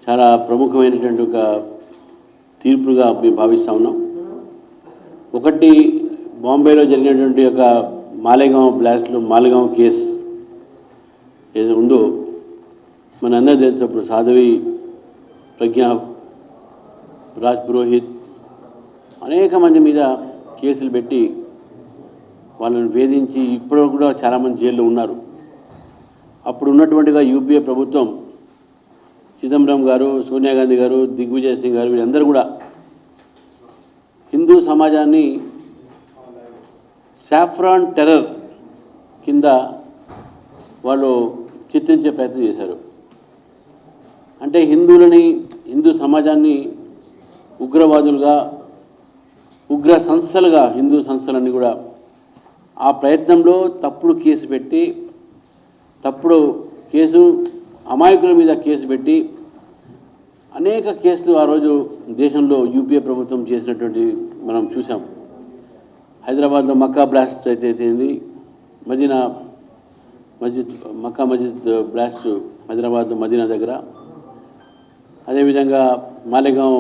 చాలా ప్రముఖమైనటువంటి ఒక తీర్పుగా మేము భావిస్తూ ఉన్నాం. ఒకటి, బాంబేలో జరిగినటువంటి ఒక మాలేగాం కేసు ఏదో ఉందో మన అందరూ తెలిసినప్పుడు సాధ్వి ప్రజ్ఞా రాజ్ పురోహిత్ అనేక మంది మీద కేసులు పెట్టి వాళ్ళని వేధించి ఇప్పుడు కూడా చాలామంది జైల్లో ఉన్నారు. అప్పుడు ఉన్నటువంటిగా యూపీఏ ప్రభుత్వం, చిదంబరం గారు, సోనియా గాంధీ గారు, దిగ్విజయ్ సింగ్ గారు, వీళ్ళందరూ కూడా హిందూ సమాజాన్ని సాఫ్రాన్ టెర్రర్ కింద వాళ్ళు చిత్రించే ప్రయత్నం చేశారు. అంటే హిందూ సమాజాన్ని ఉగ్రవాదులుగా, ఉగ్ర సంస్థలుగా, హిందూ సంస్థలన్నీ కూడా ఆ ప్రయత్నంలో తప్పుడు కేసు పెట్టి, అమాయకుల మీద కేసు పెట్టి అనేక కేసులు ఆ రోజు దేశంలో యూపీఏ ప్రభుత్వం చేసినటువంటి మనం చూసాం. హైదరాబాద్లో మక్కా బ్లాస్ట్ అయితేంది, మక్కా మస్జిద్ బ్లాస్ట్ హైదరాబాద్ మదీనా దగ్గర, అదేవిధంగా మాలేగాం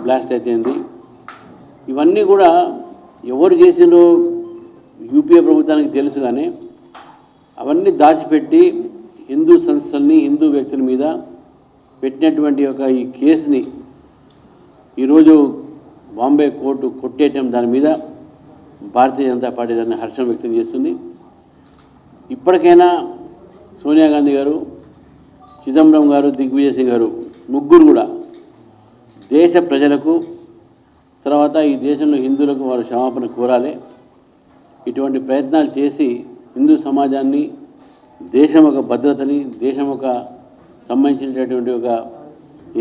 బ్లాస్ట్ అయితేంది. ఇవన్నీ కూడా ఎవరు చేసిందో యూపీఏ ప్రభుత్వానికి తెలుసు, కానీ అవన్నీ దాచిపెట్టి హిందూ సంస్థల్ని, హిందూ వ్యక్తుల మీద పెట్టినటువంటి ఈ కేసుని ఈరోజు బాంబే కోర్టు కొట్టేయటం, దాని మీద భారతీయ జనతా పార్టీ దాన్ని హర్షం వ్యక్తం చేస్తుంది. ఇప్పటికైనా సోనియా గాంధీ గారు, చిదంబరం గారు, దిగ్విజయ్ సింగ్ గారు ముగ్గురు కూడా దేశ ప్రజలకు, తర్వాత ఈ దేశంలో హిందువులకు వారు క్షమాపణ కోరాలి. ఇటువంటి ప్రయత్నాలు చేసి హిందూ సమాజాన్ని, దేశం ఒక భద్రతని, దేశం ఒక సంబంధించినటువంటి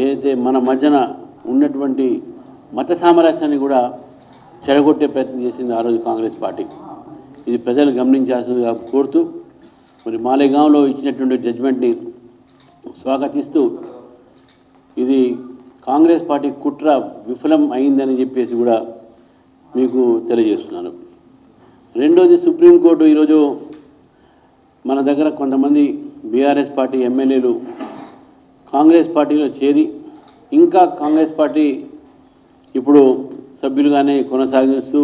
ఏదైతే మన మధ్యన ఉన్నటువంటి మత సామరస్యాన్ని కూడా చెడగొట్టే ప్రయత్నం చేసింది ఆ రోజు కాంగ్రెస్ పార్టీ. ఇది ప్రజలు గమనించాల్సిందిగా కోరుతూ, మరి మాలేగాంలో ఇచ్చినటువంటి జడ్జిమెంట్ని స్వాగతిస్తూ, ఇది కాంగ్రెస్ పార్టీ కుట్ర విఫలం అయిందని చెప్పేసి కూడా మీకు తెలియజేస్తున్నాను. రెండోది, సుప్రీంకోర్టు ఈరోజు మన దగ్గర కొంతమంది బీఆర్ఎస్ పార్టీ ఎమ్మెల్యేలు కాంగ్రెస్ పార్టీలో చేరి, ఇంకా కాంగ్రెస్ పార్టీ ఇప్పుడు సభ్యులుగానే కొనసాగిస్తూ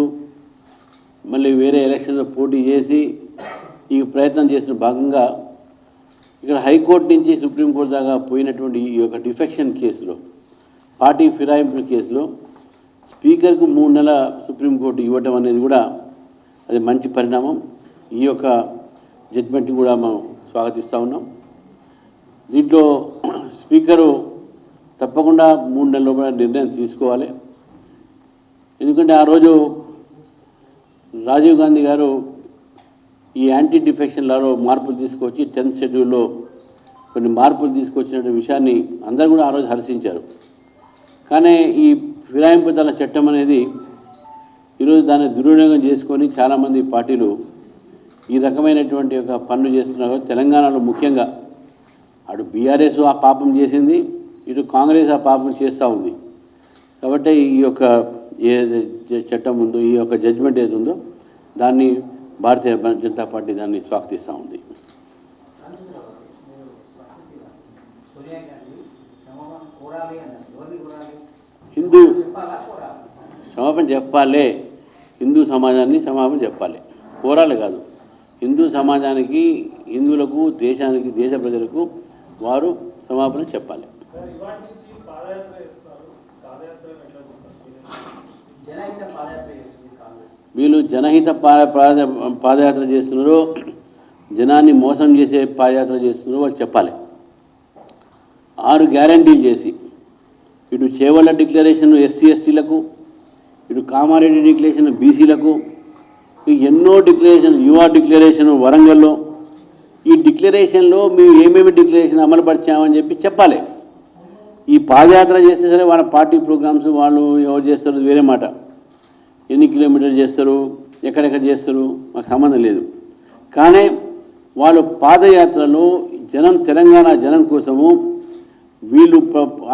మళ్ళీ వేరే ఎలక్షన్లో పోటీ చేసి ఈ ప్రయత్నం చేసిన భాగంగా ఇక్కడ హైకోర్టు నుంచి సుప్రీంకోర్టు దాకా పోయినటువంటి ఈ యొక్క డిఫెక్షన్ కేసులో, పార్టీ ఫిరాయింపు కేసులో స్పీకర్కు 3 నెలల సుప్రీంకోర్టు ఇవ్వటం అనేది కూడా అది మంచి పరిణామం. ఈ యొక్క జడ్జిమెంట్ని కూడా మనం స్వాగతిస్తూ ఉన్నాం. దీంట్లో స్పీకరు తప్పకుండా 3 నెలల లోపల నిర్ణయం తీసుకోవాలి. ఎందుకంటే ఆ రోజు రాజీవ్ గాంధీ గారు ఈ యాంటీ డిఫెక్షన్ లాలో మార్పులు తీసుకొచ్చి 10th షెడ్యూల్లో కొన్ని మార్పులు తీసుకొచ్చిన విషయాన్ని అందరూ కూడా ఆ రోజు హర్షించారు. కానీ ఈ ఫిరాయింపుదల చట్టం అనేది ఈరోజు దాన్ని దుర్వినియోగం చేసుకొని చాలామంది పార్టీలు ఈ రకమైనటువంటి ఒక పనులు చేస్తున్నారు. తెలంగాణలో ముఖ్యంగా అటు బీఆర్ఎస్ ఆ పాపం చేసింది, ఇటు కాంగ్రెస్ ఆ పాపం చేస్తూ ఉంది. కాబట్టి ఈ యొక్క ఏ చట్టం ఉందో, ఈ యొక్క జడ్జిమెంట్ ఏది ఉందో దాన్ని భారతీయ జనతా పార్టీ దాన్ని స్వాగతిస్తూ ఉంది. హిందూ క్షమాపణ చెప్పాలి, హిందూ సమాజాన్ని క్షమాపణ చెప్పాలి, కోరాలి కాదు. హిందూ సమాజానికి, హిందువులకు, దేశానికి, దేశ ప్రజలకు వారు క్షమాపణ చెప్పాలి. వీళ్ళు జనహిత పాదయాత్ర చేస్తున్నారు, జనాన్ని మోసం చేసే పాదయాత్ర చేస్తున్నారు, వాళ్ళు చెప్పాలి. 6 గ్యారంటీలు చేసి, ఇటు చేవళ్ళ డిక్లరేషన్ ఎస్సీ ఎస్టీలకు, ఇటు కామారెడ్డి డిక్లరేషన్ బీసీలకు, ఎన్నో డిక్లరేషన్, యువ డిక్లరేషన్ వరంగల్లో, ఈ డిక్లరేషన్లో మేము ఏమేమి డిక్లరేషన్ అమలుపరిచామని చెప్పాలి. ఈ పాదయాత్ర చేస్తే సరే వాళ్ళ పార్టీ ప్రోగ్రామ్స్ వాళ్ళు ఎవరు చేస్తారు వేరే మాట, ఎన్ని కిలోమీటర్లు చేస్తారు, ఎక్కడెక్కడ చేస్తారు మాకు సంబంధం లేదు. కానీ వాళ్ళు పాదయాత్రలో తెలంగాణ జనం కోసము వీళ్ళు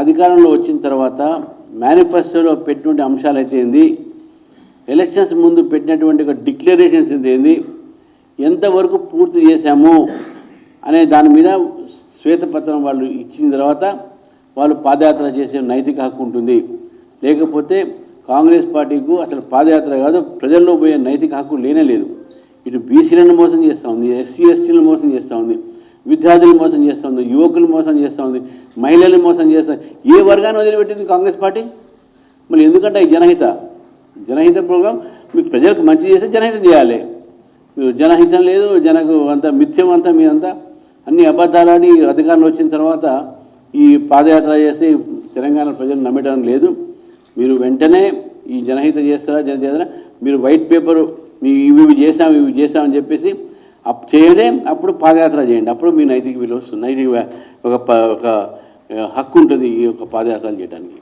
అధికారంలో వచ్చిన తర్వాత మేనిఫెస్టోలో పెట్టినటువంటి అంశాలు అయితే ఏంది, ఎలక్షన్స్ ముందు పెట్టినటువంటి ఒక డిక్లరేషన్స్ ఏంది, ఎంతవరకు పూర్తి చేశాము అనే దాని మీద శ్వేతపత్రం వాళ్ళు ఇచ్చిన తర్వాత వాళ్ళు పాదయాత్ర చేసే నైతిక హక్కు ఉంటుంది. లేకపోతే కాంగ్రెస్ పార్టీకు అసలు పాదయాత్ర కాదు, ప్రజల్లో పోయే నైతిక హక్కు లేనే లేదు. ఇటు బీసీలను మోసం చేస్తూ ఉంది, ఎస్సీ ఎస్టీలను మోసం చేస్తూ ఉంది, విద్యార్థులను మోసం చేస్తూ ఉంది, యువకులు మోసం చేస్తూ ఉంది, మహిళలను మోసం చేస్తూ ఏ వర్గాన్ని వదిలిపెట్టింది కాంగ్రెస్ పార్టీ? మళ్ళీ ఎందుకంటే ఈ జనహిత ప్రోగ్రాం మీకు ప్రజలకు మంచి చేస్తే జనహితం చేయాలి. మీరు జనహితం లేదు, జనకు అంతా మిథ్యం, అంతా మీరంతా అన్ని అబద్ధాలని అధికారంలో వచ్చిన తర్వాత ఈ పాదయాత్ర చేస్తే తెలంగాణ ప్రజలు నమ్మడం లేదు. మీరు వెంటనే ఈ జనహిత చేస్తారా, మీరు వైట్ పేపరు ఇవి చేసామని చెప్పేసి చేయండి, అప్పుడు పాదయాత్ర చేయండి. అప్పుడు మీ నైతిక విలువ వస్తుంది, నైతిక ఒక హక్కు ఉంటుంది ఈ యొక్క పాదయాత్రలు చేయడానికి.